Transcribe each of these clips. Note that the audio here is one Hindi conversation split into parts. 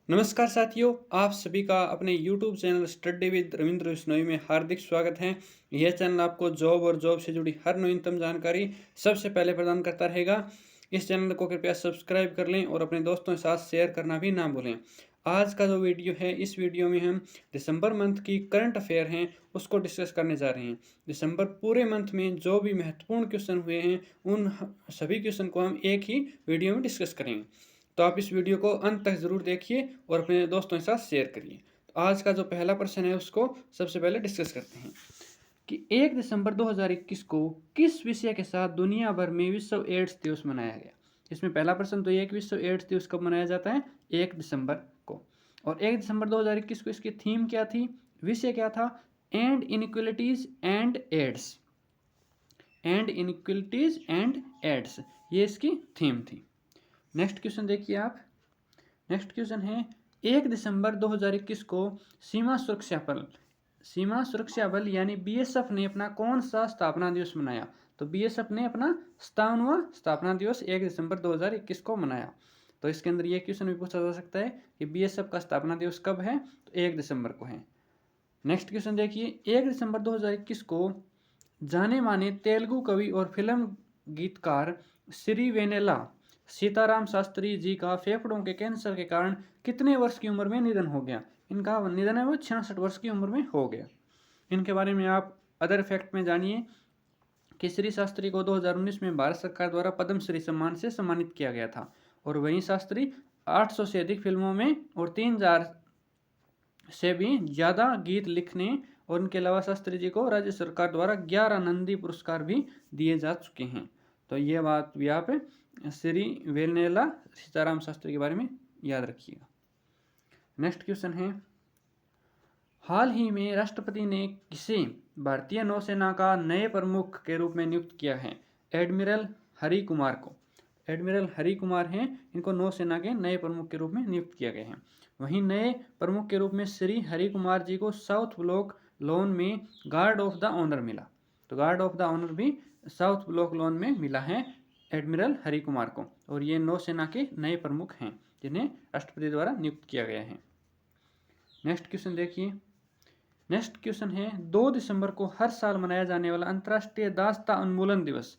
नमस्कार साथियों, आप सभी का अपने YouTube channel study with Ravindra Bishnoi में हार्दिक स्वागत है। यह चैनल आपको जॉब और जॉब से जुड़ी हर नवीनतम जानकारी सबसे पहले प्रदान करता रहेगा। इस चैनल को कृपया सब्सक्राइब कर लें और अपने दोस्तों के साथ शेयर करना भी ना भूलें। आज का जो वीडियो है, इस वीडियो में हम दिसंबर मंथ की करंट अफेयर हैं उसको डिस्कस करने जा रहे हैं। दिसंबर पूरे मंथ में जो भी महत्वपूर्ण क्वेश्चन हुए हैं उन सभी क्वेश्चन को हम एक ही वीडियो में डिस्कस करेंगे। तो आप इस वीडियो को अंत तक ज़रूर देखिए और अपने दोस्तों के साथ शेयर करिए। तो आज का जो पहला प्रश्न है उसको सबसे पहले डिस्कस करते हैं कि 1 दिसंबर 2021 को किस विषय के साथ दुनिया भर में विश्व एड्स दिवस मनाया गया। इसमें पहला प्रश्न तो ये है कि विश्व एड्स दिवस कब मनाया जाता है, 1 दिसंबर को। और 1 दिसंबर 2021 को इसकी थीम क्या थी, विषय क्या था, and inequalities and AIDS. And inequalities and AIDS, ये इसकी थीम थी। नेक्स्ट क्वेश्चन देखिए आप। नेक्स्ट क्वेश्चन है 1 दिसंबर 2021 को सीमा सुरक्षा बल यानी बीएसएफ ने अपना कौन सा स्थापना दिवस मनाया। तो बीएसएफ ने अपना 57वां स्थापना दिवस 1 दिसंबर 2021 को मनाया। तो इसके अंदर यह क्वेश्चन भी पूछा जा सकता है कि बीएसएफ का स्थापना दिवस कब है, तो 1 दिसंबर को है। नेक्स्ट क्वेश्चन देखिए 1 दिसंबर 2021 को जाने माने तेलुगु कवि और फिल्म गीतकार श्री वेनेला सीताराम शास्त्री जी का फेफड़ों के कैंसर के कारण कितने वर्ष की उम्र में निधन हो गया। इनका निधन है वो 66 वर्ष की उम्र में हो गया। इनके बारे में आप अदर फैक्ट में जानिए कि श्री शास्त्री को 2019 में भारत सरकार द्वारा पद्मश्री सम्मान से सम्मानित किया गया था। और वहीं शास्त्री 800 से अधिक फिल्मों में और 3000 से भी ज़्यादा गीत लिखने और उनके अलावा शास्त्री जी को राज्य सरकार द्वारा 11 नंदी पुरस्कार भी दिए जा चुके हैं। तो ये बात भी आप श्री वेनेला सीताराम शास्त्री के बारे में याद रखिएगा। नेक्स्ट क्वेश्चन है हाल ही में राष्ट्रपति ने किसे भारतीय नौसेना का नए प्रमुख के रूप में नियुक्त किया है। एडमिरल हरि कुमार को। एडमिरल हरि कुमार हैं, इनको नौसेना के नए प्रमुख के रूप में नियुक्त किया गया है। वहीं नए प्रमुख के रूप में श्री हरि कुमार जी को साउथ ब्लॉक लोन में गार्ड ऑफ द ऑनर मिला। तो गार्ड ऑफ द ऑनर भी साउथ ब्लॉक लोन में मिला है एडमिरल हरि कुमार को। और ये नौसेना के नए प्रमुख हैं जिन्हें राष्ट्रपति द्वारा नियुक्त किया गया है। नेक्स्ट क्वेश्चन देखिए। नेक्स्ट क्वेश्चन है 2 दिसंबर को हर साल मनाया जाने वाला अंतर्राष्ट्रीय दासता उन्मूलन दिवस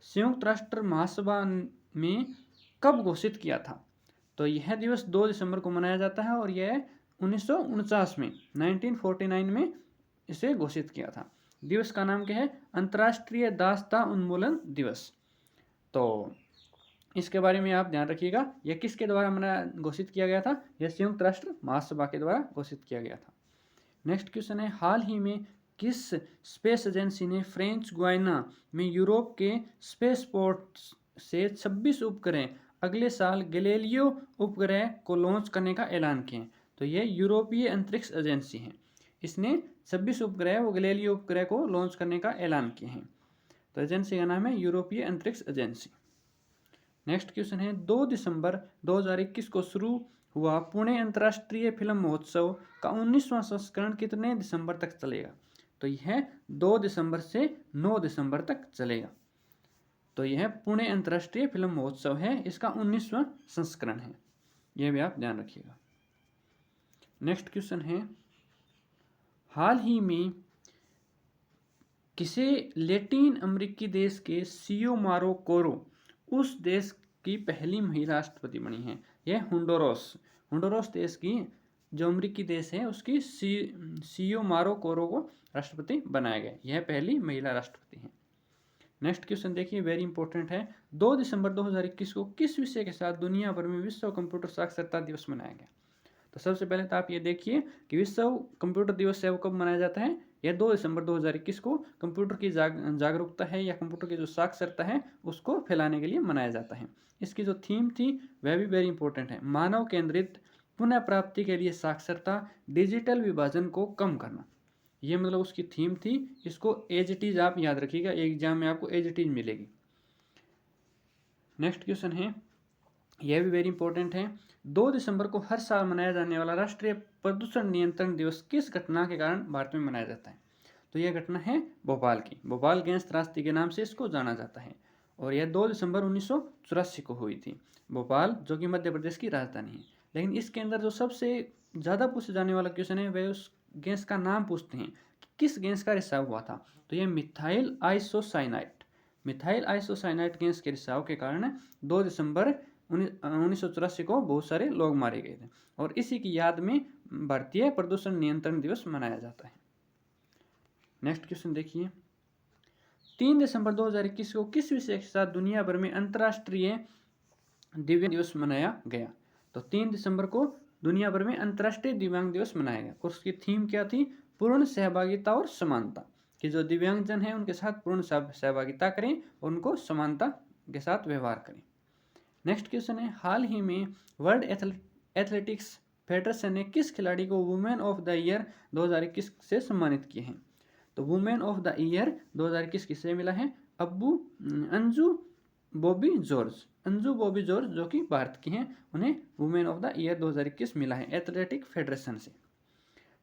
संयुक्त राष्ट्र महासभा में कब घोषित किया था। तो यह दिवस 2 दिसंबर को मनाया जाता है और यह 1949 में 1949 में इसे घोषित किया था। दिवस का नाम क्या है, अंतर्राष्ट्रीय दासता उन्मूलन दिवस। तो इसके बारे में आप ध्यान रखिएगा, यह किसके द्वारा घोषित किया गया था, यह संयुक्त राष्ट्र महासभा के द्वारा घोषित किया गया था। नेक्स्ट क्वेश्चन है हाल ही में किस स्पेस एजेंसी ने फ्रेंच गुयाना में यूरोप के स्पेस पोर्ट से 26 उपग्रह अगले साल गैलीलियो उपग्रह को लॉन्च करने का ऐलान किया। तो यह यूरोपीय अंतरिक्ष एजेंसी है, इसने 26 उपग्रह वो गैलीलियो उपग्रह को लॉन्च करने का ऐलान किए हैं। तो एजेंसी का नाम है यूरोपीय अंतरिक्ष एजेंसी। नेक्स्ट क्वेश्चन है 2 दिसंबर 2021 को शुरू हुआ पुणे अंतर्राष्ट्रीय फिल्म महोत्सव का 19वां संस्करण कितने दिसंबर तक चलेगा। तो यह 2 दिसंबर से 9 दिसंबर तक चलेगा। तो यह पुणे अंतर्राष्ट्रीय फिल्म महोत्सव है, इसका 19वां संस्करण है, यह भी आप ध्यान रखिएगा। नेक्स्ट क्वेश्चन है हाल ही में किसे लैटिन अमेरिकी देश के सियोमारो कोरो उस देश की पहली महिला राष्ट्रपति बनी है। यह होंडुरास देश की जो अमेरिकी देश है उसकी सियोमारो कोरो को राष्ट्रपति बनाया गया। यह पहली महिला राष्ट्रपति है। नेक्स्ट क्वेश्चन देखिए, वेरी इंपॉर्टेंट है। 2 दिसंबर 2021 को किस विषय के साथ दुनिया भर में विश्व कंप्यूटर साक्षरता दिवस मनाया गया। तो सबसे पहले तो आप ये देखिए कि विश्व कंप्यूटर दिवस है वो कब मनाया जाता है, यह 2 दिसंबर 2021 को कंप्यूटर की जागरूकता है या कंप्यूटर की जो साक्षरता है उसको फैलाने के लिए मनाया जाता है। इसकी जो थीम थी वह भी वेरी इंपॉर्टेंट है, मानव केंद्रित पुनः प्राप्ति के लिए साक्षरता, डिजिटल विभाजन को कम करना। ये मतलब उसकी थीम थी। इसको एज इट इज आप याद रखिएगा, एग्जाम में आपको एज इट इज मिलेगी। नेक्स्ट क्वेश्चन है, यह भी वेरी इंपॉर्टेंट है। 2 दिसंबर को हर साल मनाया जाने वाला राष्ट्रीय प्रदूषण नियंत्रण दिवस किस घटना के कारण भारत में मनाया जाता है। तो यह घटना है भोपाल की, भोपाल गैस त्रासदी के नाम से इसको जाना जाता है। और यह 2 दिसंबर 1984 को हुई थी। भोपाल जो कि मध्य प्रदेश की राजधानी है। लेकिन इसके अंदर जो सबसे ज़्यादा पूछे जाने वाला क्वेश्चन है वह उस गैस का नाम पूछते हैं कि किस गैस का रिसाव हुआ था। तो ये methyl isocyanide, methyl isocyanide gas के रिसाव के कारण 2 दिसंबर 1984 को बहुत सारे लोग मारे गए थे और इसी की याद में भारतीय प्रदूषण नियंत्रण दिवस मनाया जाता है। नेक्स्ट क्वेश्चन देखिए, 3 दिसंबर 2021 को किस विषय के साथ दुनिया भर में अंतर्राष्ट्रीय दिव्यांग दिवस मनाया गया। तो 3 दिसंबर को दुनिया भर में अंतर्राष्ट्रीय दिव्यांग दिवस मनाया गया और उसकी थीम क्या थी, पूर्ण सहभागिता और समानता, कि जो दिव्यांगजन है उनके साथ पूर्ण सहभागिता करें और उनको समानता के साथ व्यवहार करें। नेक्स्ट क्वेश्चन है, हाल ही में वर्ल्ड एथलेटिक्स फेडरेशन ने किस खिलाड़ी को वुमेन ऑफ द ईयर 2021 से सम्मानित किए हैं। तो वुमेन ऑफ द ईयर 2021 किसे मिला है, अंजू बॉबी जॉर्ज जो कि भारत की हैं, उन्हें वुमेन ऑफ द ईयर 2021 मिला है एथलेटिक फेडरेशन से।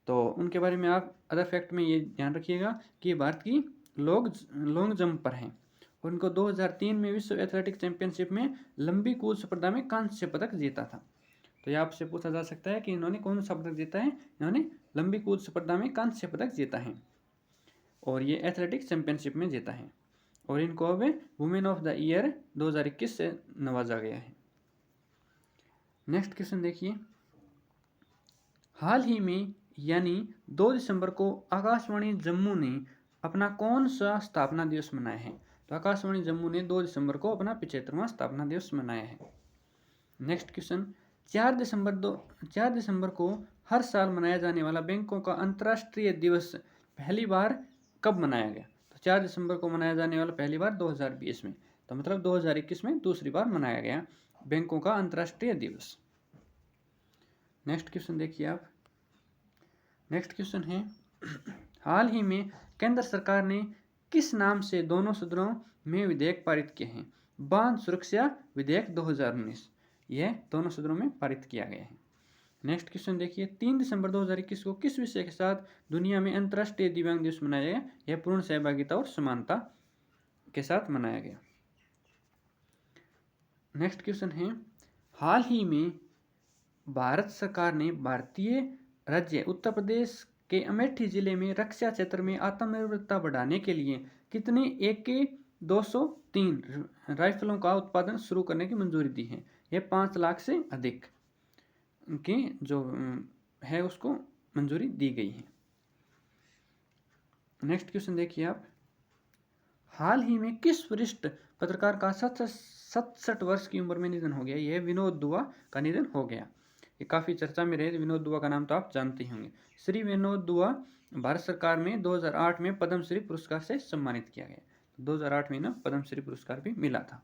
तो उनके बारे में आप अदर फैक्ट में ये ध्यान रखिएगा कि भारत की लॉन्ग जंपर हैं। उनको 2003 में विश्व एथलेटिक चैंपियनशिप में लंबी कूद स्पर्धा में कांस्य पदक जीता था। तो यह आपसे पूछा जा सकता है कि इन्होंने कौन सा पदक जीता है, इन्होंने लंबी कूद स्पर्धा में कांस्य पदक जीता है और ये एथलेटिक चैंपियनशिप में जीता है और इनको अब वुमेन ऑफ द ईयर 2021 से नवाजा गया है। नेक्स्ट क्वेश्चन देखिए, हाल ही में यानी 2 दिसंबर को आकाशवाणी जम्मू ने अपना कौन सा स्थापना दिवस मनाया है। तो आकाशवाणी जम्मू ने 2 दिसंबर को अपना 75वां स्थापना दिवस मनाया है। नेक्स्ट क्वेश्चन, 4 दिसंबर को हर साल मनाया जाने वाला बैंकों का अंतर्राष्ट्रीय दिवस पहली बार कब मनाया गया। तो 4 दिसंबर को मनाया जाने वाला पहली बार 2020 में, तो मतलब 2021 में दूसरी बार मनाया गया बैंकों का अंतर्राष्ट्रीय दिवस। नेक्स्ट क्वेश्चन देखिए आप, नेक्स्ट क्वेश्चन है, हाल ही में केंद्र सरकार ने किस नाम से दोनों सदनों में विधेयक पारित किए हैं। बांध सुरक्षा विधेयक 2019, यह दोनों सदनों में पारित किया गया है। नेक्स्ट क्वेश्चन देखिए, 3 दिसंबर 2021 को किस विषय के साथ दुनिया में अंतर्राष्ट्रीय दिव्यांग दिवस मनाया गया। यह पूर्ण सहभागिता और समानता के साथ मनाया गया। नेक्स्ट क्वेश्चन है, हाल ही में भारत सरकार ने भारतीय राज्य उत्तर प्रदेश के अमेठी जिले में रक्षा क्षेत्र में आत्मनिर्भरता बढ़ाने के लिए कितने AK-203 राइफलों का उत्पादन शुरू करने की मंजूरी दी है। यह 5 लाख से अधिक की जो है उसको मंजूरी दी गई है। नेक्स्ट क्वेश्चन देखिए आप, हाल ही में किस वरिष्ठ पत्रकार का 67 वर्ष की उम्र में निधन हो गया। यह विनोद दुआ का निधन हो गया। ये काफ़ी चर्चा में रहे, विनोद दुआ का नाम तो आप जानते होंगे। श्री विनोद दुआ भारत सरकार में 2008 में पद्मश्री पुरस्कार से सम्मानित किया गया। 2008 में इन्हें पद्मश्री पुरस्कार भी मिला था।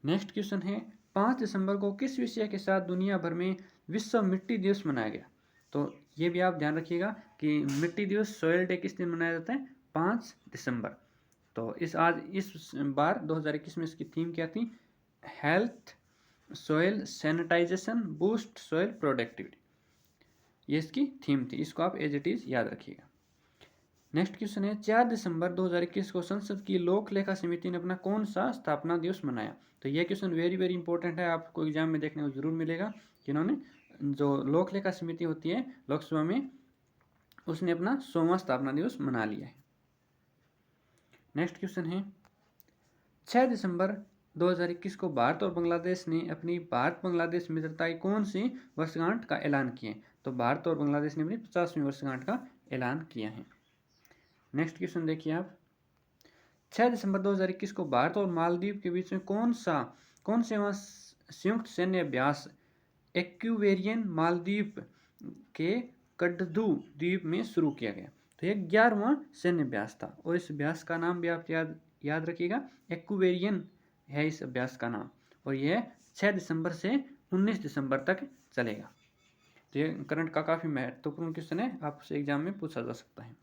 नेक्स्ट क्वेश्चन है, 5 दिसंबर को किस विषय के साथ दुनिया भर में विश्व मिट्टी दिवस मनाया गया। तो ये भी आप ध्यान रखिएगा कि मिट्टी दिवस सॉइल डे किस दिन मनाया जाता है, 5 दिसंबर। तो इस बार 2021 में इसकी थीम क्या थी, health soil sanitization boost soil productivity, ये इसकी थीम थी। इसको आप एज इट इज याद रखिएगा। नेक्स्ट क्वेश्चन है, 4 दिसंबर 2021 को संसद की लोक लेखा समिति ने अपना कौन सा स्थापना दिवस मनाया। तो यह क्वेश्चन वेरी इंपॉर्टेंट है, आपको एग्जाम में देखने को जरूर मिलेगा कि इन्होंने जो लोक लेखा समिति होती है लोकसभा में, उसने अपना 100वां स्थापना दिवस मना लिया है। नेक्स्ट क्वेश्चन है, 6 दिसंबर 2021 को भारत और बांग्लादेश ने अपनी भारत बांग्लादेश मित्रता की कौन सी वर्षगांठ का ऐलान किया। तो भारत और बांग्लादेश ने अपनी 50वीं वर्षगांठ का ऐलान किया है। नेक्स्ट क्वेश्चन देखिए आप, 6 दिसंबर 2021 को भारत और मालदीव के बीच में कौन से संयुक्त सैन्य अभ्यास एक्यूवेरियन मालदीव के कड्डू द्वीप में शुरू किया गया। तो यह 11वां सैन्य अभ्यास था और इस अभ्यास का नाम भी आप याद रखिएगा, एक्यूवेरियन है इस अभ्यास का नाम, और यह 6 दिसंबर से 19 दिसंबर तक चलेगा। तो ये करंट का काफ़ी महत्वपूर्ण क्वेश्चन है, आपसे एग्जाम में पूछा जा सकता है।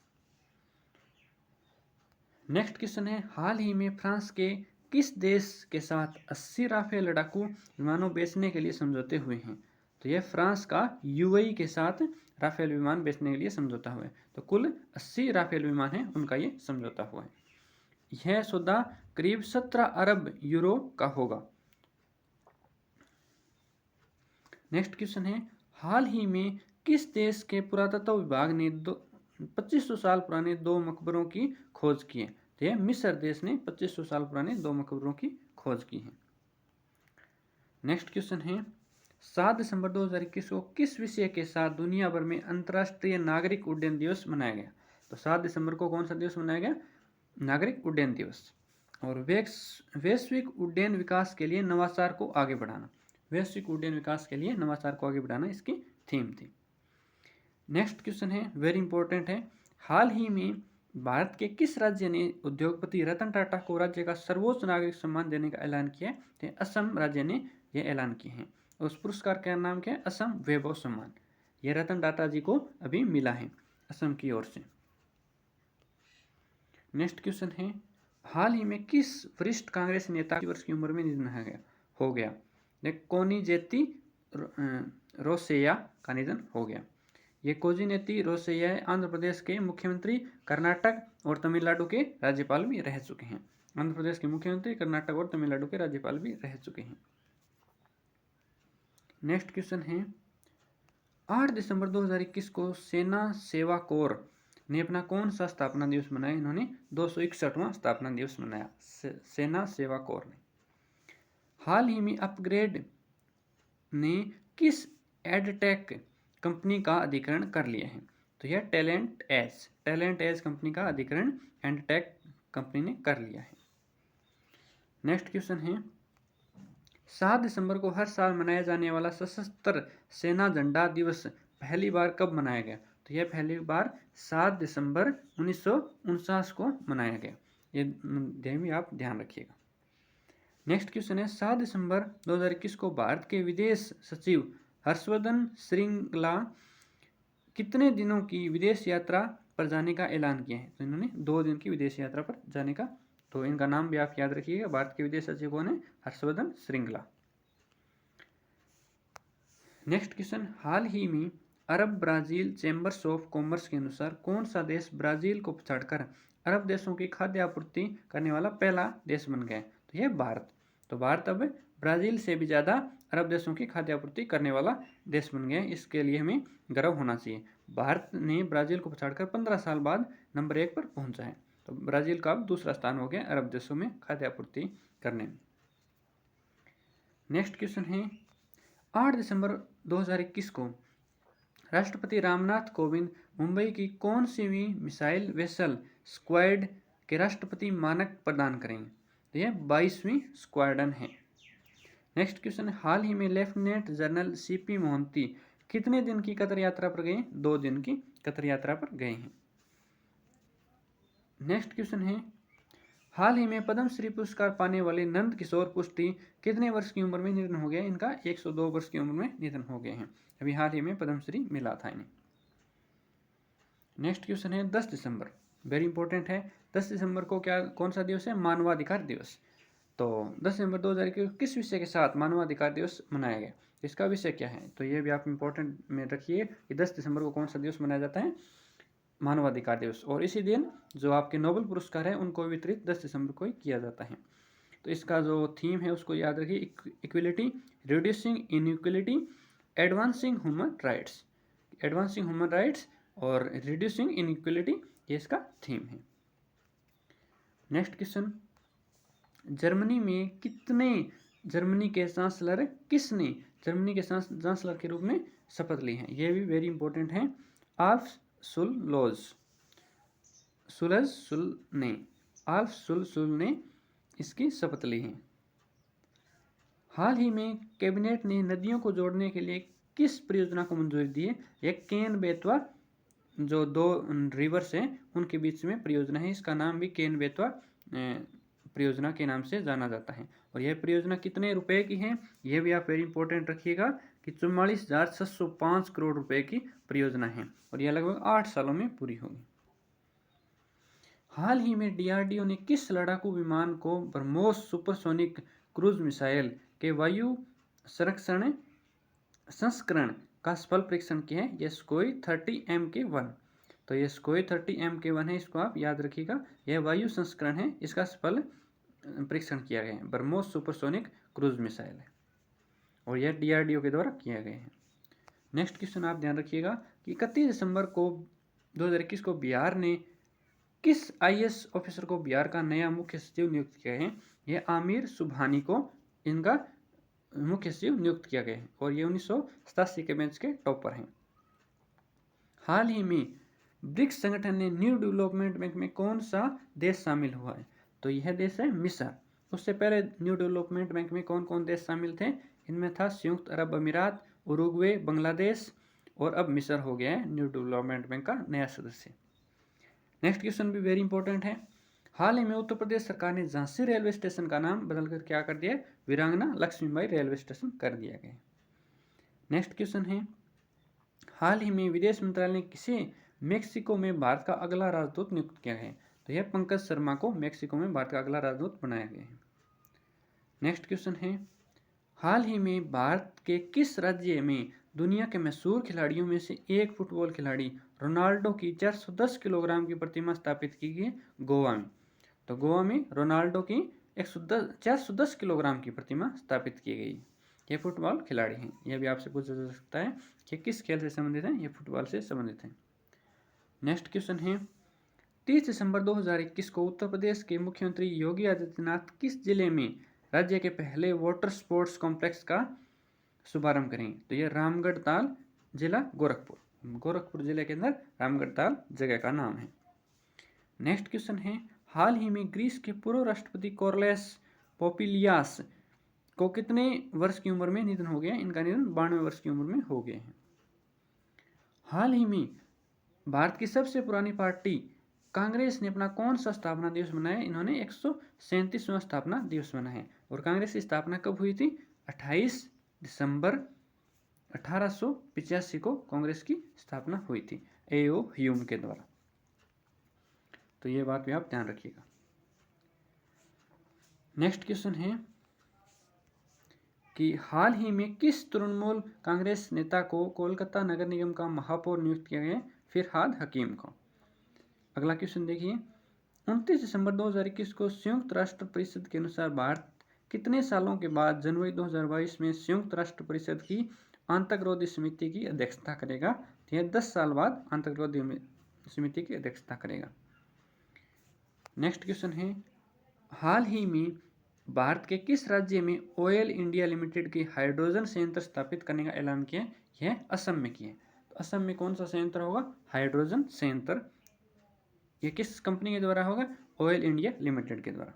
नेक्स्ट क्वेश्चन है, हाल ही में फ्रांस के किस देश के साथ 80 राफेल लड़ाकू विमानों बेचने के लिए समझौते हुए हैं। तो यह फ्रांस का UAE के साथ राफेल विमान बेचने के लिए समझौता हुआ है। तो कुल 80 राफेल विमान हैं, उनका ये समझौता हुआ है। यह सौदा करीब 17 अरब यूरो का होगा। नेक्स्ट क्वेश्चन है, हाल ही में किस देश के पुरातत्व विभाग ने 2500 साल पुराने 2 मकबरों की खोज की है? तो यह मिस्र देश ने 2500 साल पुराने 2 मकबरों की खोज की है। नेक्स्ट क्वेश्चन है, 7 दिसंबर 2021 को किस विषय के साथ दुनिया भर में अंतर्राष्ट्रीय नागरिक उड्डयन दिवस मनाया गया? तो 7 दिसंबर को कौन सा दिवस मनाया गया? नागरिक उड्डयन दिवस। और वैश्विक उड्डयन विकास के लिए नवाचार को आगे बढ़ाना, वैश्विक उड्डयन विकास के लिए नवाचार को आगे बढ़ाना इसकी थीम थी। नेक्स्ट क्वेश्चन है, वेरी इंपॉर्टेंट है, हाल ही में भारत के किस राज्य ने उद्योगपति रतन टाटा को राज्य का सर्वोच्च नागरिक सम्मान देने का ऐलान किया है? तो असम राज्य ने यह ऐलान किए हैं। उस पुरस्कार का नाम क्या है? असम वैभव सम्मान। यह रतन टाटा जी को अभी मिला है असम की ओर से। नेक्स्ट क्वेश्चन है, हाल ही में किस वरिष्ठ कांग्रेस नेता 80 वर्ष की उम्र में निधन हो गया? कोनिजेती रोसैया का निधन हो गया। ये कोजिनेती रोसैया आंध्र प्रदेश के मुख्यमंत्री, कर्नाटक और तमिलनाडु के राज्यपाल भी रह चुके हैं। आंध्र प्रदेश के मुख्यमंत्री, कर्नाटक और तमिलनाडु के राज्यपाल भी रह चुके हैं। नेक्स्ट क्वेश्चन है, 8 दिसंबर 2021 को सेना सेवा कोर ने अपना कौन सा स्थापना दिवस मनाया? इन्होंने 261वां स्थापना दिवस मनाया सेना सेवा कोर ने। हाल ही में अपग्रेड ने किस एडटेक कंपनी का अधिग्रहण कर लिया है? तो यह टैलेंट एज कंपनी का अधिग्रहण एडटेक कंपनी ने कर लिया है। नेक्स्ट क्वेश्चन है, 7 दिसंबर को हर साल मनाया जाने वाला सशस्त्र सेना झंडा दिवस पहली बार कब मनाया गया? तो यह पहली बार 7 दिसंबर 1949 को मनाया गया। ये भी आप ध्यान रखिएगा। नेक्स्ट क्वेश्चन है, 7 दिसंबर 2021 को भारत के विदेश सचिव हर्षवर्धन श्रृंगला कितने दिनों की विदेश यात्रा पर जाने का ऐलान किया है? तो इन्होंने 2 दिन की विदेश यात्रा पर जाने का, तो इनका नाम भी आप याद रखिएगा। भारत के विदेश सचिव कौन है? हर्षवर्धन श्रृंगला। नेक्स्ट क्वेश्चन, हाल ही में अरब ब्राजील चैम्बर्स ऑफ कॉमर्स के अनुसार कौन सा देश ब्राजील को पछाड़कर अरब देशों की खाद्य आपूर्ति करने वाला पहला देश बन गया है? तो यह भारत। तो भारत अब ब्राजील से भी ज़्यादा अरब देशों की खाद्य आपूर्ति करने वाला देश बन गया है। इसके लिए हमें गर्व होना चाहिए। भारत ने ब्राजील को पछाड़कर 15 साल बाद नंबर 1 पर पहुंचा है। तो ब्राजील का अब दूसरा स्थान हो गया अरब देशों में खाद्य आपूर्ति करने में। नेक्स्ट क्वेश्चन है, 8 दिसंबर 2021 को राष्ट्रपति रामनाथ कोविंद मुंबई की कौन सी भी मिसाइल वेसल स्क्वाड के राष्ट्रपति मानक प्रदान करेंगे? तो यह 22वीं स्क्वाड्रन है। नेक्स्ट क्वेश्चन, हाल ही में लेफ्टिनेंट जनरल सीपी मोहंती कितने दिन की कतर यात्रा पर गए? 2 दिन की कतर यात्रा पर गए हैं। नेक्स्ट क्वेश्चन है, हाल ही में पद्मश्री पुरस्कार पाने वाले नंद किशोर पुष्टि कितने वर्ष की उम्र में निधन हो गया? इनका 102 वर्ष की उम्र में निधन हो गए हैं। अभी हाल ही में पद्मश्री मिला था इन्हें। नेक्स्ट क्वेश्चन है, 10 दिसंबर, वेरी इंपॉर्टेंट है। 10 दिसंबर को कौन सा दिवस है? मानवाधिकार दिवस। तो 10 दिसंबर 2021 किस विषय के साथ मानवाधिकार दिवस मनाया गया? इसका विषय क्या है? तो ये भी आप इंपॉर्टेंट में रखिए कि 10 दिसंबर को कौन सा दिवस मनाया जाता है? मानवाधिकार दिवस। और इसी दिन जो आपके नोबेल पुरस्कार है उनको वितरित 10 दिसंबर को ही किया जाता है। तो इसका जो थीम है उसको याद रखिए, equality, reducing inequality, advancing human rights. Advancing human rights और रिड्यूसिंग इनइक्वलिटी, ये इसका थीम है। नेक्स्ट क्वेश्चन, जर्मनी के चांसलर किसने जर्मनी के चांसलर के रूप में शपथ ली है? ये भी वेरी इंपॉर्टेंट है। आल्फ सुल ने इसकी शपथ ली है। हाल ही में कैबिनेट ने नदियों को जोड़ने के लिए किस परियोजना को मंजूरी दी है? एक केन बेतवा, जो 2 रिवर्स हैं उनके बीच में परियोजना है। इसका नाम भी केन बेतवा परियोजना के नाम से जाना जाता है। और यह परियोजना कितने रुपए की है? यह भी आप वेरी इंपॉर्टेंट रखिएगा कि 44,605 करोड़ रुपए की परियोजना है और यह लगभग 8 सालों में पूरी होगी। हाल ही में डीआरडीओ ने किस लड़ाकू विमान को ब्रह्मोस सुपरसोनिक क्रूज मिसाइल के वायु संस्करण का सफल परीक्षण किया है? यह सुखोई 30 MK1। तो ये सुखोई 30 MK1 है, इसको आप याद रखिएगा। यह वायु संस्करण है, इसका सफल परीक्षण किया गया है। ब्रह्मोस सुपरसोनिक क्रूज मिसाइल है। और यह DRDO के द्वारा किया गया है। नेक्स्ट क्वेश्चन आप ध्यान रखिएगा कि 31 दिसंबर को 2021 को बिहार ने किस IAS ऑफिसर को बिहार का नया मुख्य सचिव नियुक्त किया है? यह आमिर सुबहानी को इनका मुख्य सचिव नियुक्त किया गया है और ये 1987 के बैच के टॉपर हैं। हाल ही में ब्रिक्स संगठन ने न्यू डेवलपमेंट बैंक में कौन सा देश शामिल हुआ है? तो यह देश है मिस्र। उससे पहले न्यू डेवलपमेंट बैंक में कौन कौन देश शामिल थे? इनमें था संयुक्त अरब अमीरात, उरुग्वे, बांग्लादेश और अब मिस्र हो गया है न्यू डेवलपमेंट बैंक का नया सदस्य। नेक्स्ट क्वेश्चन भी वेरी इंपॉर्टेंट है। हाल ही में उत्तर प्रदेश सरकार ने झांसी रेलवे स्टेशन का नाम बदलकर क्या कर दिया? वीरांगना लक्ष्मीबाई रेलवे स्टेशन कर दिया गया। नेक्स्ट क्वेश्चन है, हाल ही में विदेश मंत्रालय ने किसे मेक्सिको में भारत का अगला राजदूत नियुक्त किया है? तो यह पंकज शर्मा को मेक्सिको में भारत का अगला राजदूत बनाया गया है। नेक्स्ट क्वेश्चन है, हाल ही में भारत के किस राज्य में दुनिया के मशहूर खिलाड़ियों में से एक फुटबॉल खिलाड़ी रोनाल्डो की 410 किलोग्राम की प्रतिमा स्थापित की गई? गोवा में। तो गोवा में रोनाल्डो की 410 किलोग्राम की प्रतिमा स्थापित की गई। ये फुटबॉल खिलाड़ी हैं। यह भी आपसे पूछा जा सकता है कि किस खेल से संबंधित हैं? ये फुटबॉल से संबंधित हैं। नेक्स्ट क्वेश्चन है, 30 दिसंबर 2021 को उत्तर प्रदेश के मुख्यमंत्री योगी आदित्यनाथ किस जिले में राज्य के पहले वाटर स्पोर्ट्स कॉम्प्लेक्स का शुभारंभ करेंगे? तो यह रामगढ़ ताल, जिला गोरखपुर जिले के अंदर रामगढ़ ताल जगह का नाम है। नेक्स्ट क्वेश्चन है, हाल ही में ग्रीस के पूर्व राष्ट्रपति कोरलेस पोपिलियास को कितने वर्ष की उम्र में निधन हो गया? इनका निधन 92 वर्ष की उम्र में हो गए हैं। हाल ही में भारत की सबसे पुरानी पार्टी कांग्रेस ने अपना कौन सा स्थापना दिवस मनाया? इन्होंने 137वां स्थापना दिवस मनाया है। और कांग्रेस की स्थापना कब हुई थी? 28 दिसंबर 1885 को कांग्रेस की स्थापना हुई थी A.O. ह्यूम के द्वारा। तो ये बात भी आप ध्यान रखिएगा। नेक्स्ट क्वेश्चन है कि हाल ही में किस तृणमूल कांग्रेस नेता को कोलकाता नगर निगम का महापौर नियुक्त किया गया? फिरहाद हकीम को। अगला क्वेश्चन देखिए, 29 दिसंबर 2021 को संयुक्त राष्ट्र परिषद के अनुसार भारत कितने सालों के बाद जनवरी 2022 में संयुक्त राष्ट्र परिषद की आतंकरोधी समिति की अध्यक्षता करेगा? तो यह 10 साल बाद आतंकरोधी समिति की अध्यक्षता करेगा। नेक्स्ट क्वेश्चन है, हाल ही में भारत के किस राज्य में ऑयल इंडिया लिमिटेड की हाइड्रोजन संयंत्र स्थापित करने का ऐलान किया? यह असम में किया। तो असम में कौन सा संयंत्र होगा? हाइड्रोजन संयंत्र। यह किस कंपनी के द्वारा होगा? ऑयल इंडिया लिमिटेड के द्वारा।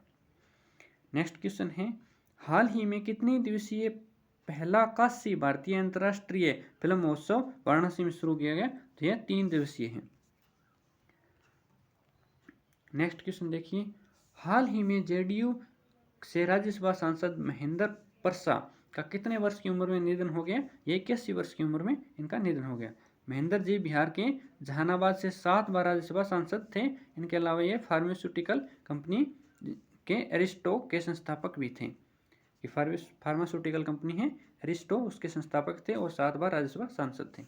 नेक्स्ट क्वेश्चन है, हाल ही में कितनी दिवसीय पहला काशी भारतीय अंतर्राष्ट्रीय फिल्म महोत्सव वाराणसी में शुरू किया गया? तो यह 3 दिवसीय है। नेक्स्ट क्वेश्चन देखिए, हाल ही में JDU से राज्यसभा सांसद महेंद्र परसा का कितने वर्ष की उम्र में निधन हो गया? ये 81 वर्ष की उम्र में इनका निधन हो गया। महेंद्र जी बिहार के जहानाबाद से 7 बार राज्यसभा सांसद थे। इनके अलावा ये फार्मास्यूटिकल कंपनी के एरिस्टो के संस्थापक भी थे। ये फार्मास्यूटिकल कंपनी है एरिस्टो, उसके संस्थापक थे और 7 बार राज्यसभा सांसद थे।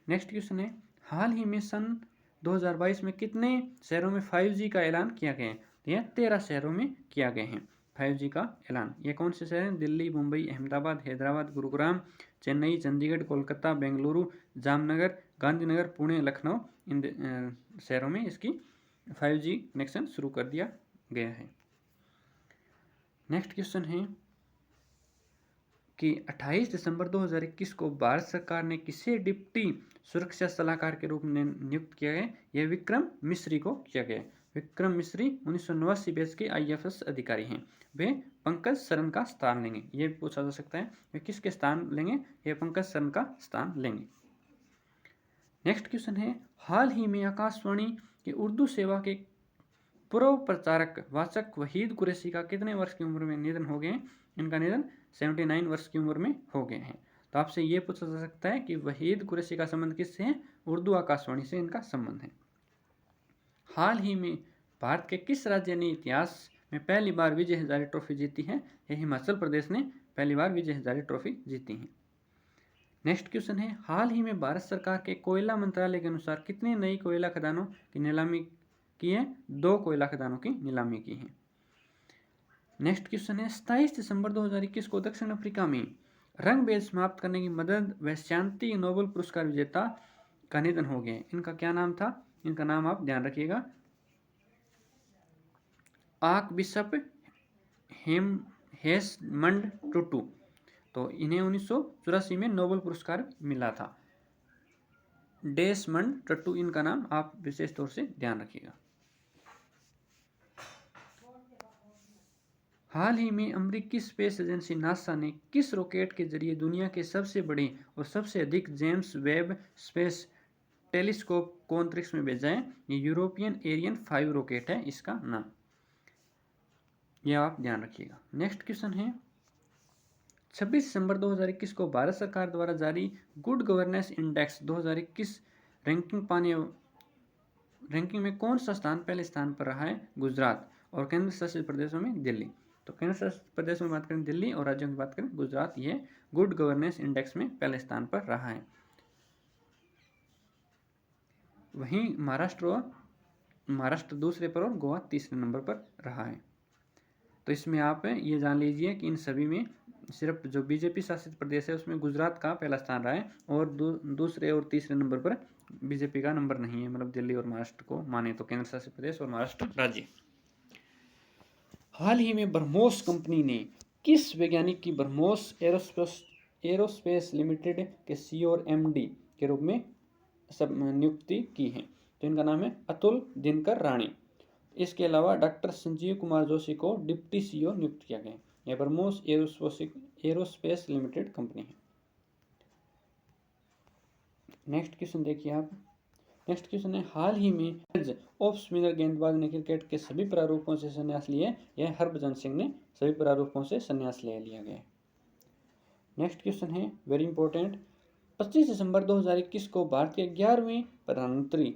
नेक्स्ट क्वेश्चन है, हाल ही में सन 2022 में कितने शहरों में 5G का ऐलान किया गया है? यह 13 शहरों में किया गया है 5G का ऐलान। ये कौन से शहर हैं? दिल्ली, मुंबई, अहमदाबाद, हैदराबाद, गुरुग्राम, चेन्नई, चंडीगढ़, कोलकाता, बेंगलुरु, जामनगर, गांधीनगर, पुणे, लखनऊ। इन शहरों में इसकी 5G कनेक्शन शुरू कर दिया गया है। नेक्स्ट क्वेश्चन है कि 28 दिसंबर 2021 को भारत सरकार ने किसे डिप्टी सुरक्षा सलाहकार के रूप में नियुक्त किया गया? यह विक्रम मिश्री को किया गया। विक्रम मिश्री 1989 बैच के IFS अधिकारी हैं। वे पंकज शरण का स्थान लेंगे। ये पूछा जा सकता है वे किसके स्थान लेंगे? ये पंकज शरण का स्थान लेंगे। नेक्स्ट क्वेश्चन है, हाल ही में आकाशवाणी की उर्दू सेवा के पूर्व प्रचारक वाचक वहीद कुरैशी का कितने वर्ष की उम्र में निधन हो गए? इनका निधन 79 वर्ष की उम्र में हो गए हैं। तो आपसे ये पूछा जा सकता है कि वहीद कुरैशी का संबंध किससे है? उर्दू आकाशवाणी से इनका संबंध है। हाल ही में भारत के किस राज्य ने इतिहास में पहली बार विजय हजारे ट्रॉफी जीती है? यह हिमाचल प्रदेश ने पहली बार विजय हजारे ट्रॉफी जीती है। नेक्स्ट क्वेश्चन है, हाल ही में भारत सरकार के कोयला मंत्रालय के अनुसार कितने नई कोयला खदानों की नीलामी की है? 2 कोयला खदानों की नीलामी की है। नेक्स्ट क्वेश्चन है 27 दिसंबर 2021 को दक्षिण अफ्रीका में रंग भेद समाप्त करने की मदद व शांति नोबेल पुरस्कार विजेता का निधन हो गया। इनका क्या नाम था? इनका नाम आप ध्यान रखिएगा, आक बिशप हेसमंड टुटू। तो इन्हें 1984 में नोबेल पुरस्कार मिला था। डेसमंड टट्टू इनका नाम आप विशेष तौर से ध्यान रखिएगा। हाल ही में अमेरिकी स्पेस एजेंसी नासा ने किस रॉकेट के जरिए दुनिया के सबसे बड़े और सबसे अधिक जेम्स वेब स्पेस टेलीस्कोप को अंतरिक्ष में भेजा है? ये यूरोपियन एरियन 5 रॉकेट है इसका नाम, यह आप ध्यान रखिएगा। नेक्स्ट क्वेश्चन है 26 दिसंबर 2021 को भारत सरकार द्वारा जारी गुड गवर्नेंस इंडेक्स 2021 रैंकिंग में कौन सा स्थान पहले स्थान पर रहा है? गुजरात। और केंद्र शासित प्रदेशों में दिल्ली। तो केंद्र शासित प्रदेशों में बात करें दिल्ली और राज्यों की बात करें गुजरात, ये गुड गवर्नेंस इंडेक्स में पहले स्थान पर रहा है। वहीं महाराष्ट्र दूसरे पर और गोवा तीसरे नंबर पर रहा है। तो इसमें आप ये जान लीजिए कि इन सभी में सिर्फ जो बीजेपी शासित प्रदेश है उसमें गुजरात का पहला स्थान रहा है और दूसरे और तीसरे नंबर पर बीजेपी का नंबर नहीं है, मतलब दिल्ली और महाराष्ट्र को माने तो केंद्र शासित प्रदेश और महाराष्ट्र राज्य। हाल ही में ब्रह्मोस कंपनी ने किस वैज्ञानिक की ब्रह्मोस एरोस्पेस लिमिटेड के सीईओ और एमडी के रूप में नियुक्ति की है? तो इनका नाम है अतुल दिनकर राणे। इसके अलावा डॉक्टर संजीव कुमार जोशी को डिप्टी सीईओ नियुक्त किया गया। यह ब्रह्मोस एरोस्पेस लिमिटेड कंपनी है। नेक्स्ट क्वेश्चन देखिए आप। नेक्स्ट क्वेश्चन है हाल ही में ऑफ स्पिनर गेंदबाज ने क्रिकेट के सभी प्रारूपों से संन्यास लिए। यह हरभजन सिंह ने सभी प्रारूपों से संन्यास ले लिया गया। नेक्स्ट क्वेश्चन है वेरी इंपॉर्टेंट 25 दिसंबर 2021 को भारत के 11वें प्रधानमंत्री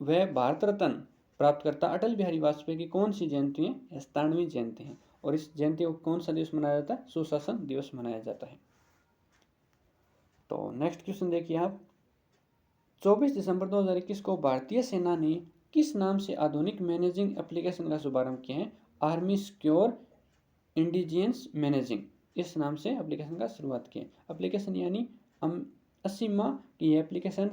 व भारत रत्न प्राप्तकर्ता अटल बिहारी वाजपेयी की कौन सी जयंती है? 97वीं जयंती है। और इस जयंती को कौन सा दिवस मनाया जाता है? सुशासन दिवस मनाया जाता है। तो नेक्स्ट क्वेश्चन देखिए आप 24 दिसंबर 2021 को भारतीय सेना ने किस नाम से आधुनिक मैनेजिंग एप्लीकेशन का शुभारंभ किया है? आर्मी सिक्योर इंडिजियंस मैनेजिंग, इस नाम से एप्लीकेशन का शुरुआत की है। एप्लीकेशन यानी असीमा की एप्लीकेशन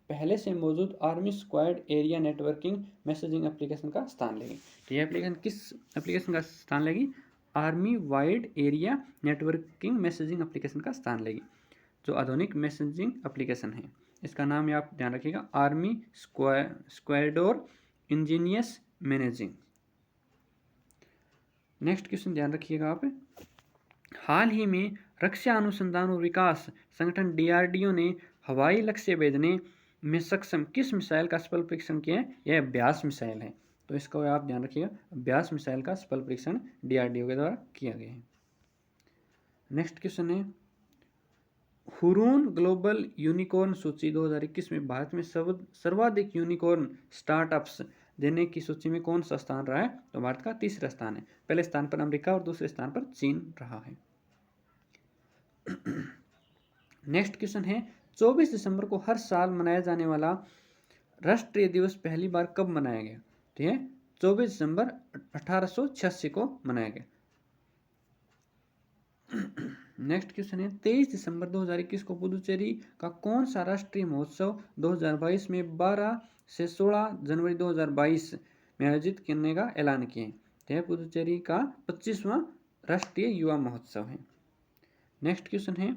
पहले से मौजूद army squad area networking messaging application का स्थान लेगी। तो यह एप्लीकेशन किस एप्लीकेशन का स्थान लेगी? Army wide area networking messaging application का स्थान लेगी, जो आधुनिक मैसेजिंग एप्लीकेशन है। इसका नाम आप ध्यान रखिएगा, army squadron ingenious managing. Next question ध्यान रखिएगा आप। हाल ही में रक्षा अनुसंधान और विकास संगठन डीआरडीओ ने हवाई लक्ष्य भेजने में सक्षम किस मिसाइल का सफल परीक्षण किया है? यह अभ्यास मिसाइल है। तो इसको आप ध्यान रखिएगा, अभ्यास मिसाइल का सफल परीक्षण डीआरडीओ के द्वारा किया गया है। नेक्स्ट क्वेश्चन है हुरून ग्लोबल यूनिकॉर्न सूची 2021 में भारत में सर्वाधिक यूनिकॉर्न स्टार्टअप्स देने की सूची में कौन सा स्थान रहा है? तो भारत का तीसरा स्थान है। पहले स्थान पर अमेरिका और दूसरे स्थान पर चीन रहा है। नेक्स्ट क्वेश्चन है 24 दिसंबर को हर साल मनाया जाने वाला राष्ट्रीय दिवस पहली बार कब मनाया गया? तो यह 24 दिसंबर 1886 को मनाया गया। नेक्स्ट क्वेश्चन है 23 दिसंबर 2021 को पुदुचेरी का कौन सा राष्ट्रीय महोत्सव 2022 में 12 से 16 जनवरी 2022 में आयोजित करने का ऐलान किया है? यह पुदुचेरी का 25वां राष्ट्रीय युवा महोत्सव है। नेक्स्ट क्वेश्चन है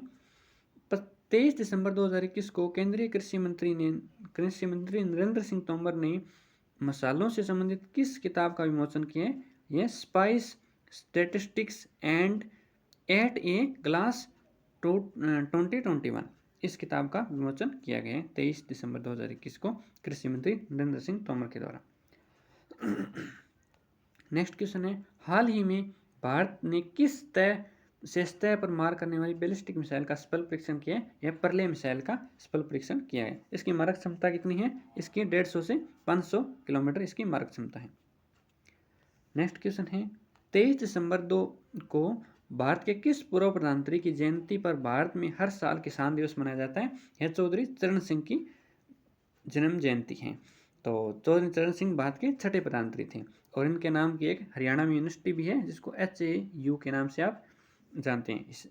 23 दिसंबर 2021 को केंद्रीय कृषि मंत्री नरेंद्र सिंह तोमर ने मसालों से संबंधित किस किताब का विमोचन किया है? यह spice statistics and at a glance 2021, इस किताब का विमोचन किया गया है 23 दिसंबर 2021 को कृषि मंत्री नरेंद्र सिंह तोमर के द्वारा। नेक्स्ट क्वेश्चन है हाल ही में भारत ने किस सतह पर मार करने वाली बैलिस्टिक मिसाइल का सफल परीक्षण किया है? यह परले मिसाइल का सफल परीक्षण किया है। इसकी मारक क्षमता कितनी है? इसकी 150 से 500 किलोमीटर इसकी मारक क्षमता है। नेक्स्ट क्वेश्चन है 23 दिसंबर 2 को भारत के किस पूर्व प्रधानमंत्री की जयंती पर भारत में हर साल किसान दिवस मनाया जाता है? यह चौधरी चरण सिंह की जन्म जयंती है। तो चौधरी चरण सिंह भारत के छठे प्रधानमंत्री थे और इनके नाम की एक हरियाणा में यूनिवर्सिटी भी है जिसको HAU के नाम से आप जानते हैं। इस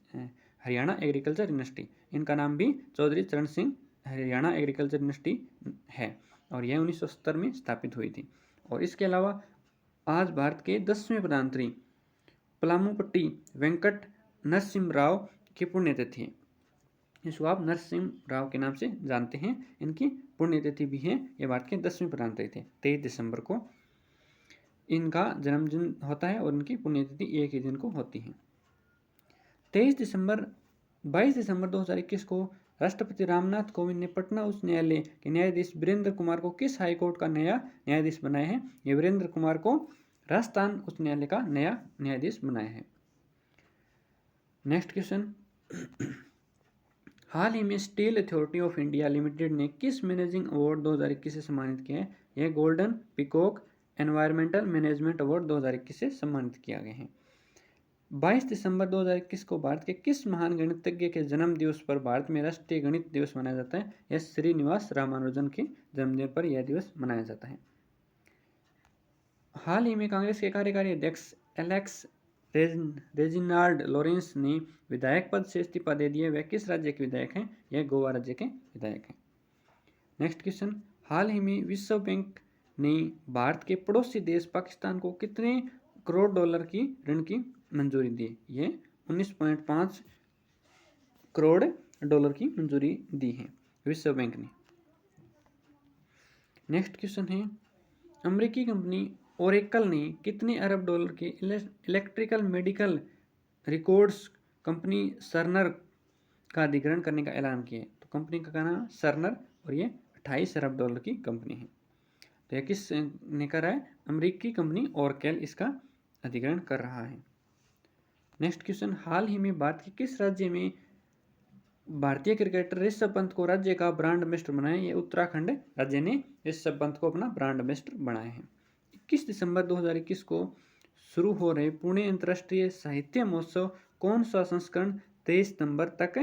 हरियाणा एग्रीकल्चर यूनिवर्सिटी, इनका नाम भी चौधरी चरण सिंह हरियाणा एग्रीकल्चर यूनिवर्सिटी है और यह 1970 में स्थापित हुई थी। और इसके अलावा आज भारत के 10वें प्रधानमंत्री पलामूपट्टी वेंकट नरसिम्हा राव की पुण्यतिथि है। इसको आप नरसिम्हा राव के नाम से जानते हैं। इनकी पुण्यतिथि भी है। ये भारत के 10वें प्रधानमंत्री थे। 23 दिसंबर को इनका जन्मदिन होता है और इनकी पुण्यतिथि एक ही दिन को होती है। 22 दिसंबर 2021 को राष्ट्रपति रामनाथ कोविंद ने पटना उच्च न्यायालय के न्यायाधीश वीरेंद्र कुमार को किस हाईकोर्ट का नया न्यायाधीश बनाया है? ये वीरेंद्र कुमार को राजस्थान उच्च न्यायालय का नया न्यायाधीश बनाया है। नेक्स्ट क्वेश्चन, हाल ही में steel authority of India limited ने किस मैनेजिंग अवार्ड 2021 से सम्मानित किया है? यह golden peacock environmental management award 2021 से सम्मानित किया गया है। 22 दिसंबर 2021 को भारत के किस महान गणितज्ञ के जन्म दिवस पर भारत में राष्ट्रीय गणित दिवस मनाया जाता है? यह श्रीनिवास रामानुजन के जन्मदिन पर यह दिवस मनाया जाता है। हाल ही में कांग्रेस के कार्यकारी अध्यक्ष एलेक्स रेजिनाल्ड लॉरेंस ने विधायक पद से इस्तीफा दे दिया। वह किस राज्य के विधायक हैं? यह गोवा राज्य के विधायक हैं। नेक्स्ट क्वेश्चन, हाल ही में विश्व बैंक ने भारत के पड़ोसी देश पाकिस्तान को कितने करोड़ डॉलर की ऋण की मंजूरी दी? ये 19.5 करोड़ डॉलर की मंजूरी दी है विश्व बैंक ने। नेक्स्ट क्वेश्चन है, अमेरिकी कंपनी ओरेकल ने कितने अरब डॉलर के इलेक्ट्रिकल मेडिकल रिकॉर्ड्स कंपनी सर्नर का अधिग्रहण करने का ऐलान किया है? तो कंपनी का नाम सर्नर और ये 28 अरब डॉलर की कंपनी है। तो यह किस ने करा है? अमेरिकी कंपनी ओरेकल इसका अधिग्रहण कर रहा है। नेक्स्ट क्वेश्चन, हाल ही में भारत के किस राज्य में भारतीय क्रिकेटर ऋषभ पंत को राज्य का ब्रांड एम्बेसडर बनाया? ये उत्तराखंड राज्य ने ऋषभ पंत को अपना ब्रांड एम्बेसडर बनाया है। 21 दिसंबर 2021 को शुरू हो रहे पुणे अंतर्राष्ट्रीय साहित्य महोत्सव कौन सा संस्करण 23 सितंबर तक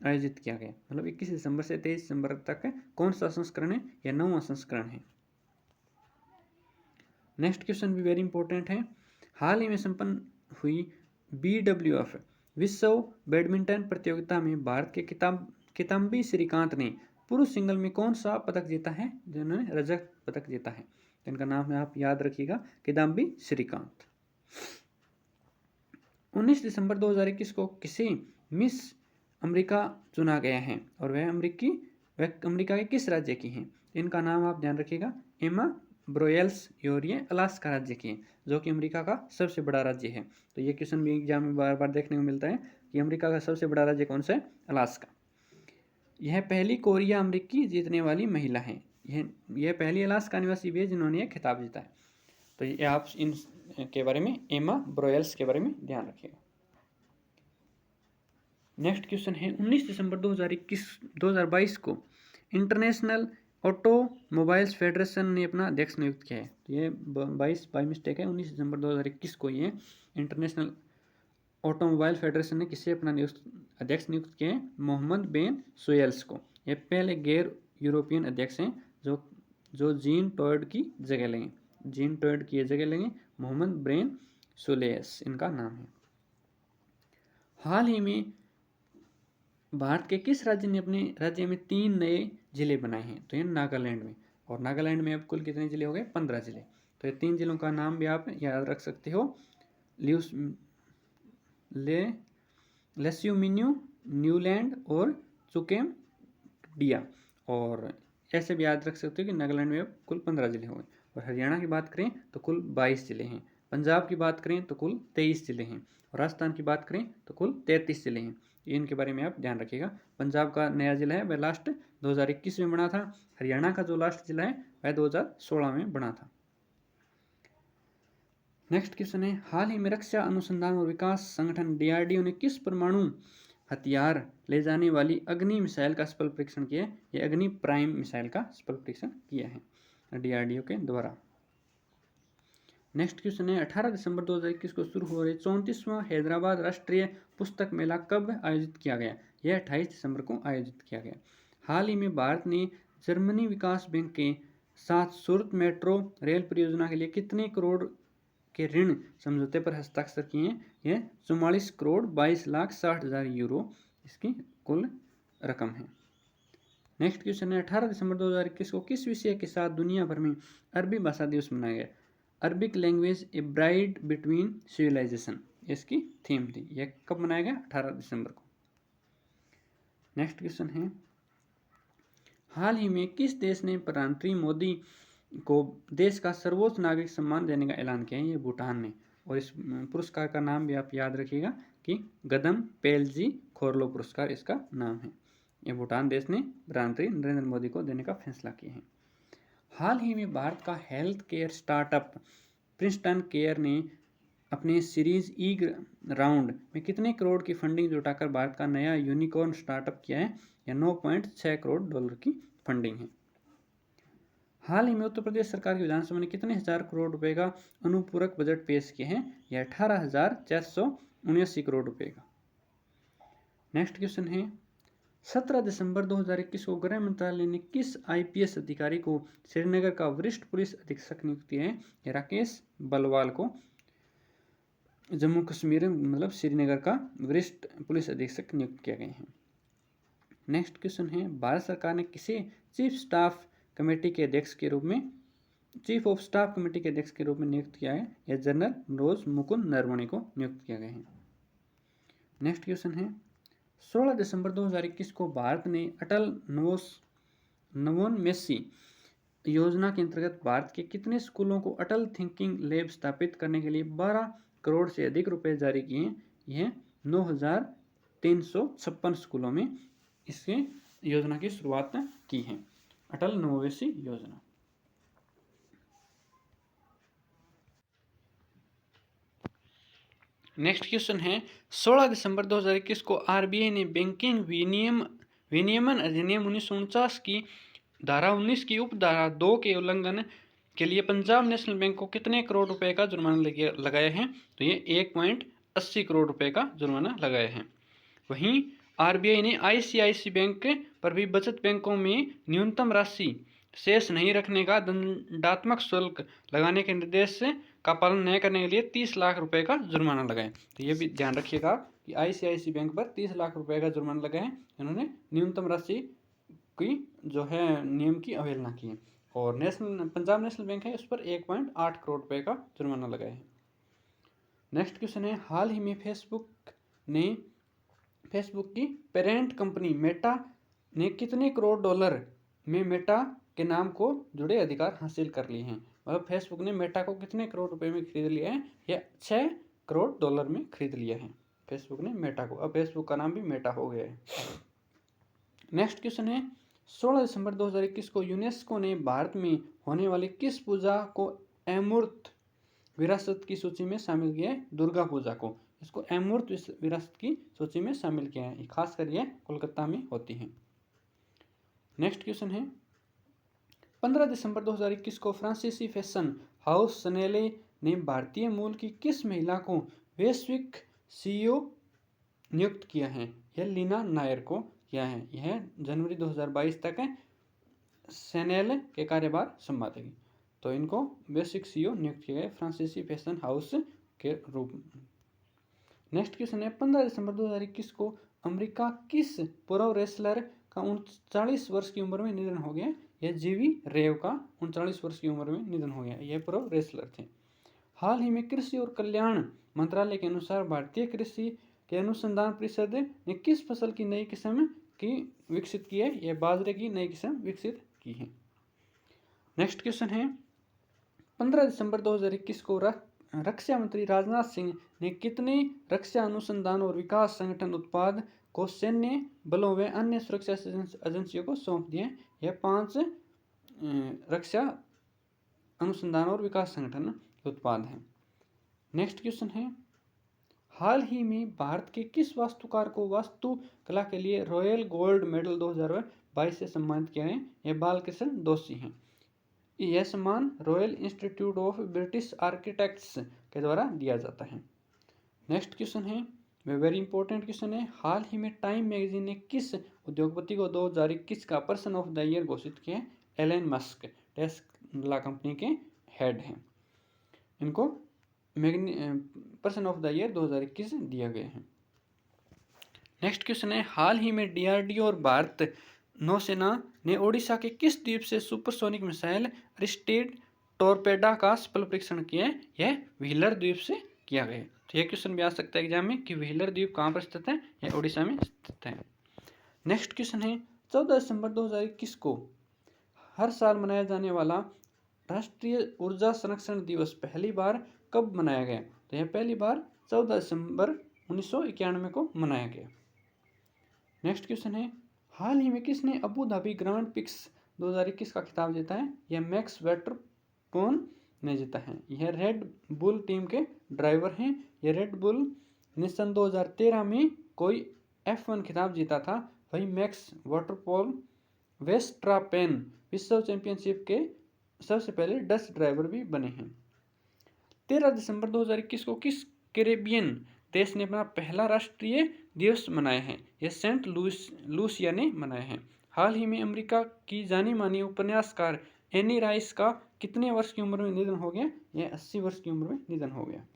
आयोजित किया गया? मतलब 21 दिसंबर से 23 दिसंबर तक कौन सा संस्करण है? यह 9वां संस्करण है। नेक्स्ट क्वेश्चन भी वेरी इंपॉर्टेंट है, हाल ही में संपन्न हुई BWF विश्व बैडमिंटन प्रतियोगिता में भारत के किदाम्बी श्रीकांत ने पुरुष सिंगल में कौन सा पदक जीता है? जिन्होंने रजत पदक जीता है। इनका नाम आप याद रखिएगा, किदाम्बी श्रीकांत। 19 दिसंबर 2021 को किसे मिस अमेरिका चुना गया है और वह अमेरिका के किस राज्य की हैं? इनका नाम आप ध्यान रखिएगा, एमा ब्रोयल्स, और ये अलास्का राज्य की हैं, जो कि अमेरिका का सबसे बड़ा राज्य है। तो ये क्वेश्चन भी एग्जाम में बार बार देखने को मिलता है कि अमेरिका का सबसे बड़ा राज्य कौन सा है? अलास्का। यह पहली कोरिया अमेरिकी जीतने वाली महिला है। यह पहली अलास्का निवासी भी है जिन्होंने यह खिताब जीता है। तो ये आप इन के बारे में, एमा ब्रोयल्स के बारे में ध्यान रखिएगा। नेक्स्ट क्वेश्चन है, 19 दिसंबर 2022 को इंटरनेशनल ऑटोमोबाइल्स फेडरेशन ने अपना अध्यक्ष नियुक्त किया है। तो ये 22 बाई मिस्टेक है, 19 दिसंबर 2021 को ये इंटरनेशनल ऑटोमोबाइल फेडरेशन ने किसे अपना अध्यक्ष नियुक्त किया है? मोहम्मद बिन सुएल्स को। ये पहले गैर यूरोपियन अध्यक्ष हैं जो जीन टॉयड की जगह लेंगे। जीन टॉयड की जगह लेंगे, मोहम्मद बिन सुएल्स इनका नाम है। हाल ही में भारत के किस राज्य ने अपने राज्य में 3 नए जिले बनाए हैं? तो ये नागालैंड में, और नागालैंड में अब कुल कितने जिले हो गए? 15 जिले। तो ये 3 जिलों का नाम भी आप याद रख सकते हो, लेस्यूमिन्यू, न्यूलैंड और चुकेमडिया। और ऐसे भी याद रख सकते हो कि नागालैंड में अब कुल 15 जिले हो गए। और हरियाणा की बात करें तो कुल 22 जिले हैं, पंजाब की बात करें तो कुल 23 जिले हैं, और राजस्थान की बात करें तो कुल 33 जिले हैं। इनके बारे में आप ध्यान रखिएगा। पंजाब का नया जिला है वह लास्ट 2021 में बना था। हरियाणा का जो लास्ट जिला है वह 2016 में बना था। नेक्स्ट क्वेश्चन है, हाल ही में रक्षा अनुसंधान और विकास संगठन DRDO ने किस परमाणु हथियार ले जाने वाली अग्नि मिसाइल का सफल परीक्षण किया है? यह अग्नि प्राइम मिसाइल का सफल परीक्षण किया है DRDO के द्वारा। नेक्स्ट क्वेश्चन है, 18 दिसंबर 2021 को शुरू हो रहे 34वां हैदराबाद राष्ट्रीय पुस्तक मेला कब आयोजित किया गया? यह 28 दिसंबर को आयोजित किया गया। हाल ही में भारत ने जर्मनी विकास बैंक के साथ सूरत मेट्रो रेल परियोजना के लिए कितने करोड़ के ऋण समझौते पर हस्ताक्षर किए हैं। यह 44 करोड़ 22 लाख 60 हज़ार यूरो इसकी कुल रकम है। नेक्स्ट क्वेश्चन है 18 दिसंबर 2021 को किस विषय के साथ दुनिया भर में अरबी भाषा दिवस मनाया गया? Arabic language a bridge between civilization इसकी थीम थी। यह कब मनाया गया? 18 दिसंबर को। नेक्स्ट क्वेश्चन है हाल ही में किस देश ने प्रधानमंत्री मोदी को देश का सर्वोच्च नागरिक सम्मान देने का ऐलान किया है? ये भूटान ने। और इस पुरस्कार का नाम भी आप याद रखिएगा कि गदम पेलजी खोरलो पुरस्कार इसका नाम है। ये भूटान देश ने प्रधानमंत्री नरेंद्र मोदी को देने का फैसला किया है। हाल ही में भारत का health care startup Princeton care ने अपने सीरीज ई राउंड में कितने करोड़ की फंडिंग जुटाकर भारत का नया यूनिकॉर्न स्टार्टअप किया है? यह 9.6 करोड़ डॉलर की फंडिंग है। हाल ही में उत्तर प्रदेश सरकार की विधानसभा ने कितने हजार करोड़ रुपए का अनुपूरक बजट पेश किए हैं? यह 18,479 करोड़ रुपए का। नेक्स्ट क्वेश्चन है 17 दिसंबर 2021 को गृह मंत्रालय ने किस IPS अधिकारी को श्रीनगर का वरिष्ठ पुलिस अधीक्षक नियुक्त किया है? राकेश बलवाल को जम्मू कश्मीर मतलब श्रीनगर का वरिष्ठ पुलिस अधीक्षक नियुक्त किया गया है। नेक्स्ट क्वेश्चन है भारत सरकार ने किसे चीफ ऑफ स्टाफ कमेटी के अध्यक्ष के रूप में नियुक्त किया है? यह जनरल मनोज मुकुंद नरवणे को नियुक्त किया गया है। नेक्स्ट क्वेश्चन है 16 दिसंबर 2021 को भारत ने अटल नवोन्मेषी योजना के अंतर्गत भारत के कितने स्कूलों को अटल थिंकिंग लैब स्थापित करने के लिए 12 करोड़ से अधिक रुपए जारी किए हैं? यह 9,356 स्कूलों में इसके योजना की शुरुआत की है, अटल नवोन्मेषी योजना। नेक्स्ट क्वेश्चन है 16 दिसंबर 2021 को RBI ने बैंकिंग विनियमन अधिनियम 1949 की धारा 19 की उपधारा 2 के उल्लंघन के लिए पंजाब नेशनल बैंक को कितने करोड़ रुपए का जुर्माना लगाया है? तो ये 1.80 करोड़ रुपए का जुर्माना लगाया है। वहीं RBI ने ICICI बैंक पर भी बचत बैंकों में न्यूनतम राशि शेष नहीं रखने का दंडात्मक शुल्क लगाने के निर्देश का पालन न करने के लिए 30 लाख रुपए का जुर्माना लगाए। तो ये भी ध्यान रखिएगा कि ICICI बैंक पर 30 लाख रुपए का जुर्माना लगाए। इन्होंने न्यूनतम राशि की जो है नियम की अवहेलना की है। और पंजाब नेशनल बैंक है उस पर 1.8 करोड़ रुपए का जुर्माना लगाया है। नेक्स्ट क्वेश्चन है हाल ही में फेसबुक की पेरेंट कंपनी मेटा ने कितने करोड़ डॉलर में मेटा के नाम को जुड़े अधिकार हासिल कर लिए हैं? मतलब फेसबुक ने मेटा को कितने करोड़ रुपए में खरीद लिया है? यह 6 करोड़ डॉलर में खरीद लिया है फेसबुक ने मेटा को। अब फेसबुक का नाम भी मेटा हो गया है। नेक्स्ट क्वेश्चन है 16 दिसंबर 2021 को यूनेस्को ने भारत में होने वाली किस पूजा को अमूर्त विरासत की सूची में शामिल किया है? दुर्गा पूजा को इसको अमूर्त विरासत की सूची में शामिल किया है। खासकर यह कोलकाता में होती है। नेक्स्ट क्वेश्चन है 15 दिसंबर 2021 को फ्रांसीसी फैशन हाउस शनेले ने भारतीय मूल की किस महिला को वैश्विक CEO नियुक्त किया है? यह लीना नायर को किया है। यह जनवरी 2022 तक शनेल के कार्यभार संभालेगी। तो इनको वैश्विक CEO नियुक्त किया गया फ्रांसीसी फैशन हाउस के रूप में। नेक्स्ट क्वेश्चन है 15 दिसंबर 2021 को अमेरिका किस प्रो रेसलर का 39 वर्ष की उम्र में निधन हो गया? यह जीवी रेव का 39 वर्ष की उम्र में निधन हो गया। यह प्रो रेसलर थे। हाल ही में कृषि और कल्याण मंत्रालय के अनुसार भारतीय कृषि के अनुसंधान परिषद ने किस फसल की नई किस्म की विकसित की है? यह बाजरे की नई किस्म विकसित की है। नेक्स्ट क्वेश्चन है 15 दिसंबर 2021 को रक्षा मंत्री राजनाथ सिंह ने कितने रक्षा अनुसंधान और विकास संगठन उत्पाद को सैन्य बलों व अन्य सुरक्षा एजेंसियों को सौंप दिए? यह 5 रक्षा अनुसंधान और विकास संगठन उत्पाद हैं। नेक्स्ट क्वेश्चन है हाल ही में भारत के किस वास्तुकार को वास्तुकला के लिए रॉयल गोल्ड मेडल 2022 से सम्मानित किया है? यह बालकृष्ण दोषी हैं। यह सम्मान royal institute of British architects के द्वारा दिया जाता है। नेक्स्ट क्वेश्चन है वेरी इंपॉर्टेंट क्वेश्चन है हाल ही में टाइम मैगजीन ने किस उद्योगपति को 2021 का पर्सन ऑफ द ईयर घोषित किया है? एलन मस्क टेस्ला कंपनी के हेड हैं। इनको पर्सन ऑफ द ईयर 2021 दिया गया है। नेक्स्ट क्वेश्चन है, हाल ही में डीआरडीओ और भारत नौसेना ने ओडिशा के किस द्वीप से सुपरसोनिक मिसाइल अरिस्टेड टोरपेडा का सफल परीक्षण किया है? यह व्हीलर द्वीप से किया गया है। तो यह क्वेश्चन भी आ सकता है एग्जाम में कि व्हीलर द्वीप कहाँ पर स्थित है? यह ओडिशा में स्थित है। नेक्स्ट क्वेश्चन है, 14 दिसंबर 2021 को हर साल मनाया जाने वाला राष्ट्रीय ऊर्जा संरक्षण दिवस पहली बार कब मनाया गया? तो यह पहली बार 14 दिसंबर 1991 को मनाया गया। नेक्स्ट क्वेश्चन है, हाल ही में किसने अबू धाबी ग्रांड प्रिक्स 2021 का खिताब जीता है? यह मैक्स वेस्टरपोन ने जीता है। यह रेड बुल टीम के ड्राइवर हैं। यह रेड बुल ने सन 2013 में कोई F1 खिताब जीता था, वही मैक्स वेस्टरपेन विश्व चैंपियनशिप के सबसे पहले डच ड्राइवर भी बने हैं। 13 दिसंबर 2021 को किस कैरेबियन देश ने अपना पहला राष्ट्रीय दिवस मनाया है? यह सेंट लूसिया ने मनाया है। हाल ही में अमेरिका की जानी मानी उपन्यासकार एनी राइस का कितने वर्ष की उम्र में निधन हो गया? यह 80 वर्ष की उम्र में निधन हो गया।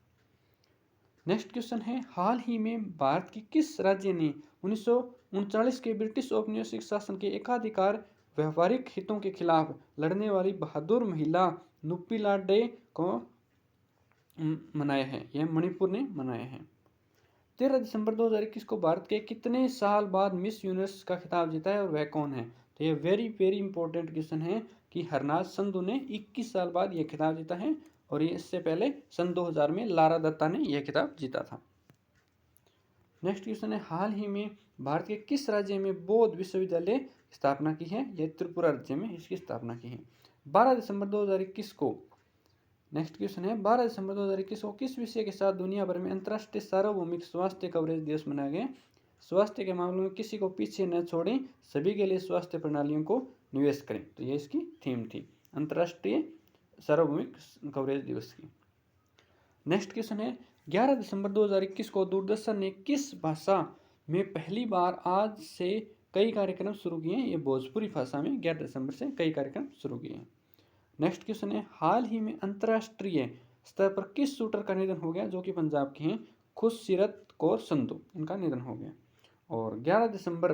नेक्स्ट क्वेश्चन है, हाल ही में भारत की किस राज्य ने 1939 के ब्रिटिश औपनिवेशिक शासन के एकाधिकार व्यापारिक हितों के खिलाफ लड़ने वाली बहादुर महिला नुप्पीला डे को मनाया है? यह मणिपुर ने मनाया है। 13 दिसंबर 2021 को भारत के कितने साल बाद मिस यूनिवर्स का खिताब जीता है और वह कौन है? तो यह वेरी वेरी इंपॉर्टेंट क्वेश्चन है कि हरनाज संधू ने 21 साल बाद यह खिताब जीता है और ये इससे पहले सन 2000 में लारा दत्ता ने यह खिताब जीता था। नेक्स्ट क्वेश्चन है, हाल ही में भारत के किस राज्य में बौद्ध विश्वविद्यालय स्थापना की है? यह त्रिपुरा राज्य में इसकी स्थापना की है 12 दिसंबर 2021 को। नेक्स्ट क्वेश्चन है, 12 दिसंबर 2021 को किस विषय के साथ दुनिया भर में अंतर्राष्ट्रीय सार्वभौमिक स्वास्थ्य कवरेज दिवस मनाया गया? स्वास्थ्य के मामलों में किसी को पीछे न छोड़ें, सभी के लिए स्वास्थ्य प्रणालियों को निवेश करें। तो ये इसकी थीम थी अंतर्राष्ट्रीय सार्वभौमिक कवरेज दिवस की। नेक्स्ट क्वेश्चन है, 11 दिसंबर 2021 को दूरदर्शन ने किस भाषा में पहली बार आज से कई कार्यक्रम शुरू किए हैं? ये भोजपुरी भाषा में 11 दिसंबर से कई कार्यक्रम शुरू किए हैं। नेक्स्ट क्वेश्चन है, हाल ही में अंतर्राष्ट्रीय स्तर पर किस शूटर का निधन हो गया जो कि पंजाब के हैं? खुशसीरत कौर संधू, इनका निधन हो गया। और 11 दिसंबर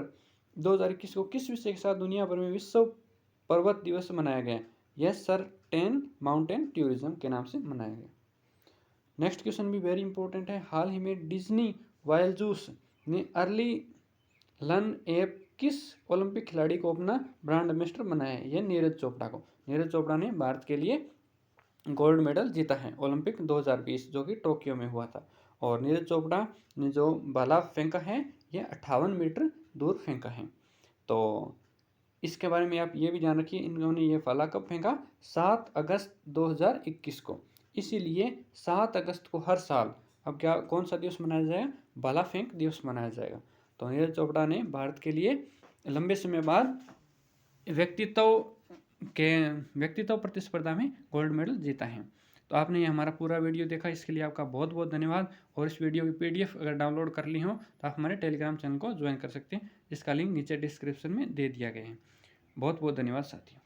2021 को किस विषय के साथ दुनिया भर में विश्व पर्वत दिवस मनाया गया? यह सर 10 माउंटेन टूरिज्म के नाम से मनाया गया। नेक्स्ट क्वेश्चन भी वेरी इंपॉर्टेंट है, हाल ही में डिज्नी वाइल्जूस ने अर्ली लन ऐप किस ओलंपिक खिलाड़ी को अपना ब्रांड एम्बेसडर बनाया है? यह नीरज चोपड़ा को। नीरज चोपड़ा ने भारत के लिए गोल्ड मेडल जीता है ओलंपिक 2020 जो कि टोक्यो में हुआ था। और नीरज चोपड़ा ने जो भाला फेंका है यह 58 मीटर दूर फेंका है। तो इसके बारे में आप ये भी जान रखिए, इन्होंने ये भाला कब फेंका? 7 अगस्त 2021 को। इसीलिए 7 अगस्त को हर साल अब क्या कौन सा दिवस मनाया जाएगा? भाला फेंक दिवस मनाया जाएगा। तो नीरज चोपड़ा ने भारत के लिए लंबे समय बाद व्यक्तित्व प्रतिस्पर्धा में गोल्ड मेडल जीता है। तो आपने ये हमारा पूरा वीडियो देखा, इसके लिए आपका बहुत बहुत धन्यवाद। और इस वीडियो की PDF अगर डाउनलोड कर ली हो तो आप हमारे टेलीग्राम चैनल को ज्वाइन कर सकते हैं, जिसका लिंक नीचे डिस्क्रिप्शन में दे दिया गया है। बहुत बहुत धन्यवाद साथियों।